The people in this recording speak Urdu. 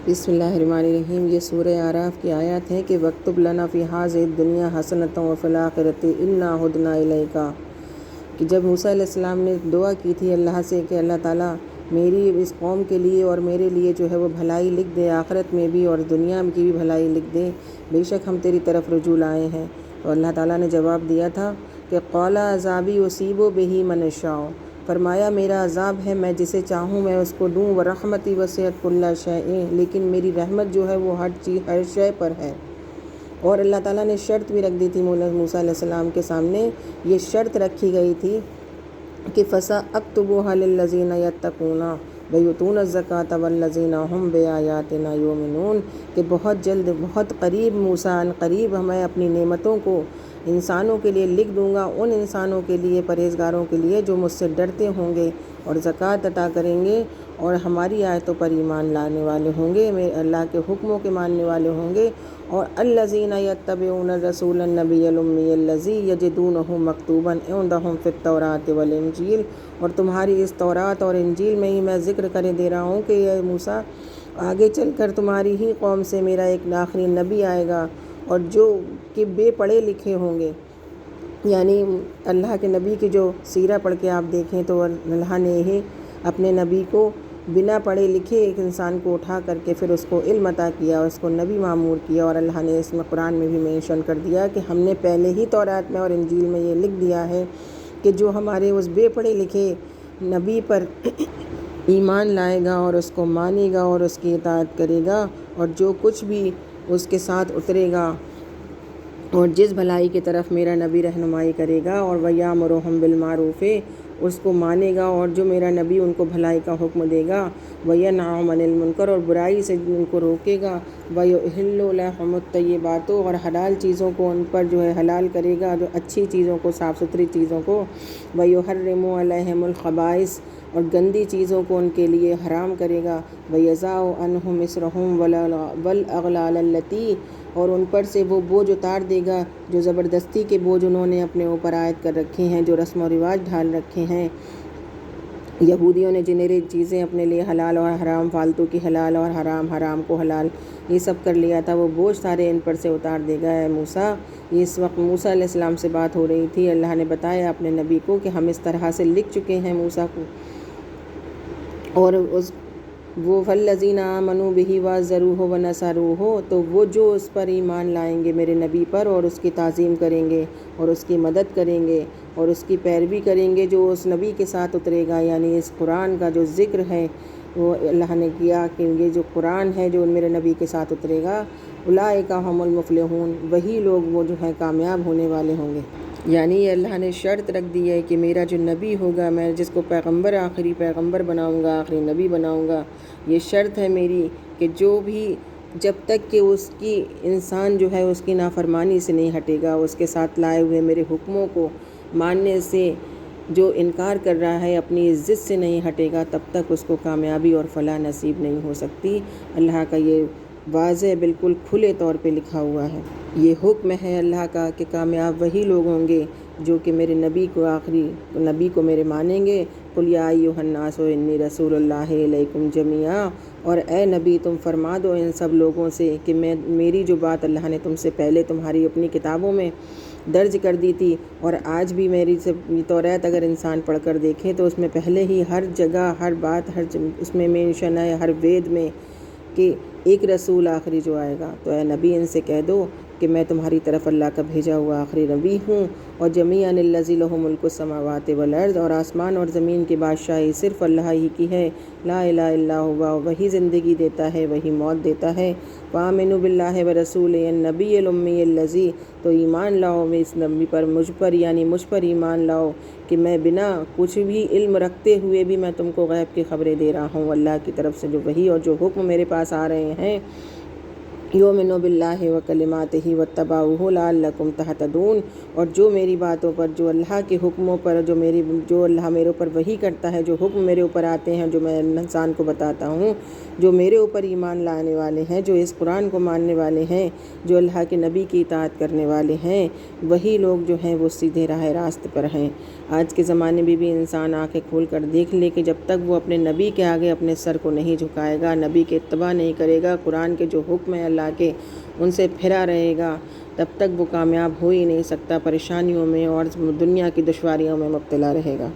بسم اللہ الرحمن الرحیم۔ یہ سورہ اعراف کی آیات ہے کہ وَاکْتُبْ لَنَا فِی هَٰذِهِ الدُّنْیَا حَسَنَةً وَفِی الْآخِرَةِ إِنَّا هُدْنَا إِلَیْکَ، کہ جب موسیٰ علیہ السلام نے دعا کی تھی اللہ سے کہ اللہ تعالیٰ میری اس قوم کے لیے اور میرے لیے جو ہے وہ بھلائی لکھ دے، آخرت میں بھی اور دنیا کی بھی بھلائی لکھ دے، بے شک ہم تیری طرف رجوع لائے ہیں، تو اللہ تعالیٰ نے جواب دیا تھا کہ قَالَ عَذَابِی أُصِیبُ بِهِ مَنْ أَشَاءُ، فرمایا میرا عذاب ہے، میں جسے چاہوں میں اس کو دوں، وَرَحْمَتِی وَسِعَتْ کُلَّ شَیْءٍ، لیکن میری رحمت جو ہے وہ ہر شے پر ہے۔ اور اللہ تعالیٰ نے شرط بھی رکھ دی تھی موسیٰ علیہ السلام کے سامنے، یہ شرط رکھی گئی تھی کہ فَسَأَکْتُبُهَا لِلَّذِینَ یَتَّقُونَ وَیُؤْتُونَ الزَّکَاةَ وَالَّذِینَ هُم بِآیاتِنَا یُؤْمِنُونَ، کہ بہت جلد، بہت قریب موسیٰ قریب میں اپنی نعمتوں کو انسانوں کے لیے لکھ دوں گا، ان انسانوں کے لیے، پرہیزگاروں کے لیے جو مجھ سے ڈرتے ہوں گے اور زکوٰۃ عطا کریں گے اور ہماری آیتوں پر ایمان لانے والے ہوں گے، میرے اللہ کے حکموں کے ماننے والے ہوں گے۔ اور الذین یتبعون الرسول النبی الامی الذی یجدونہ مکتوبا عندہم فی التوراۃ والانجیل، اور تمہاری اس تورات اور انجیل میں ہی میں ذکر کرے دے رہا ہوں کہ اے موسیٰ آگے چل کر تمہاری ہی قوم سے میرا ایک آخری نبی آئے گا، اور جو کہ بے پڑھے لکھے ہوں گے، یعنی اللہ کے نبی کی جو سیرہ پڑھ کے آپ دیکھیں تو اللہ نے ہی اپنے نبی کو بنا پڑھے لکھے ایک انسان کو اٹھا کر کے پھر اس کو علم عطا کیا، اس کو نبی معمور کیا، اور اللہ نے اس میں قرآن میں بھی مینشن کر دیا کہ ہم نے پہلے ہی تورات میں اور انجیل میں یہ لکھ دیا ہے کہ جو ہمارے اس بے پڑھے لکھے نبی پر ایمان لائے گا اور اس کو مانے گا اور اس کی اطاعت کرے گا، اور جو کچھ بھی اس کے ساتھ اترے گا اور جس بھلائی کی طرف میرا نبی رہنمائی کرے گا، اور وَیَأْمُرُهُم بِالْمَعْرُوفِ، اس کو مانے گا، اور جو میرا نبی ان کو بھلائی کا حکم دے گا، وَيَنْهَاهُمْ عَنِ الْمُنکَرِ، اور برائی سے ان کو روکے گا، وَيُحِلُّ لَهُمُ الطَّیِّبَاتِ، اور حلال چیزوں کو ان پر جو ہے حلال کرے گا، جو اچھی چیزوں کو، صاف ستھری چیزوں کو، وَيُحَرِّمُ عَلَیْہِمُ الْخَبَائِثَ، اور گندی چیزوں کو ان کے لیے حرام کرے گا، وَیَضَعُ عَنْہُمْ إِصْرَهُمْ وَالْأَغْلَالَ الَّتِی، اور ان پر سے وہ بوجھ اتار دے گا جو زبردستی کے بوجھ انہوں نے اپنے اوپر عائد کر رکھے ہیں، جو رسم و رواج ڈھال رکھے ہیں، یہودیوں نے جنہیں چیزیں اپنے لیے حلال اور حرام، فالتو کی حلال اور حرام، حرام کو حلال، یہ سب کر لیا تھا، وہ بوجھ سارے ان پر سے اتار دے گا۔ اے موسیٰ، اس وقت موسیٰ علیہ السلام سے بات ہو رہی تھی، اللہ نے بتایا اپنے نبی کو کہ ہم اس طرح سے لکھ چکے ہیں موسیٰ کو، اور وہ فَالَّذِينَ آمَنُوا بِهِ وَعَزَّرُوهُ وَنَصَرُوهُ، تو وہ جو اس پر ایمان لائیں گے میرے نبی پر اور اس کی تعظیم کریں گے اور اس کی مدد کریں گے اور اس کی پیروی کریں گے جو اس نبی کے ساتھ اترے گا، یعنی اس قرآن کا جو ذکر ہے وہ اللہ نے کیا کہ یہ جو قرآن ہے جو میرے نبی کے ساتھ اترے گا، اولئک ھم المفلحون، وہی لوگ وہ جو ہیں کامیاب ہونے والے ہوں گے۔ یعنی اللہ نے شرط رکھ دی ہے کہ میرا جو نبی ہوگا، میں جس کو پیغمبر، آخری پیغمبر بناؤں گا، آخری نبی بناؤں گا، یہ شرط ہے میری کہ جو بھی، جب تک کہ اس کی انسان جو ہے اس کی نافرمانی سے نہیں ہٹے گا، اس کے ساتھ لائے ہوئے میرے حکموں کو ماننے سے جو انکار کر رہا ہے، اپنی عزت سے نہیں ہٹے گا، تب تک اس کو کامیابی اور فلاح نصیب نہیں ہو سکتی۔ اللہ کا یہ واضح بالکل کھلے طور پہ لکھا ہوا ہے، یہ حکم ہے اللہ کا کہ کامیاب وہی لوگ ہوں گے جو کہ میرے نبی کو، آخری نبی کو میرے مانیں گے۔ قُلْ یَا أَیُّہَا النَّاسُ إِنِّی رَسُولُ اللہِ إِلَیْکُمْ جَمِیعًا، اور اے نبی تم فرما دو ان سب لوگوں سے کہ میری جو بات اللہ نے تم سے پہلے تمہاری اپنی کتابوں میں درج کر دی تھی، اور آج بھی میری توریت اگر انسان پڑھ کر دیکھے تو اس میں پہلے ہی ہر جگہ، ہر بات، اس میں مینشن ہے، ہر وید میں، کہ ایک رسول آخری جو آئے گا، تو اے نبی ان سے کہہ دو کہ میں تمہاری طرف اللہ کا بھیجا ہوا آخری نبی ہوں، اور جمیعاً الذی لہ ملک السماوات والارض، اور آسمان اور زمین کی بادشاہی صرف اللہ ہی کی ہے، لا الہ الا ہوا، وہی زندگی دیتا ہے، وہی موت دیتا ہے۔ فآمنوا باللہ ورسولہ النبی الامی الذی، تو ایمان لاؤ اس نبی پر، مجھ پر، یعنی مجھ پر ایمان لاؤ کہ میں بنا کچھ بھی علم رکھتے ہوئے بھی میں تم کو غیب کی خبریں دے رہا ہوں اللہ کی طرف سے، جو وحی اور جو حکم میرے پاس آ رہے ہیں، یؤمنوا باللہ وکلماتہ واتبعوہ لعلکم تہتدون، اور جو میری باتوں پر، جو اللہ کے حکموں پر، جو اللہ میرے اوپر وحی کرتا ہے، جو حکم میرے اوپر آتے ہیں، جو میں انسان کو بتاتا ہوں، جو میرے اوپر ایمان لانے والے ہیں، جو اس قرآن کو ماننے والے ہیں، جو اللہ کے نبی کی اطاعت کرنے والے ہیں، وہی لوگ جو ہیں وہ سیدھے راہ راست پر ہیں۔ آج کے زمانے میں بھی انسان آنکھیں کھول کر دیکھ لے کہ جب تک وہ اپنے نبی کے آگے اپنے سر کو نہیں جھکائے گا، نبی کے اتباع نہیں کرے گا، قرآن کے جو حکم ہے اللہ کے ان سے پھرا رہے گا، تب تک وہ کامیاب ہو ہی نہیں سکتا، پریشانیوں میں اور دنیا کی دشواریوں میں مبتلا رہے گا۔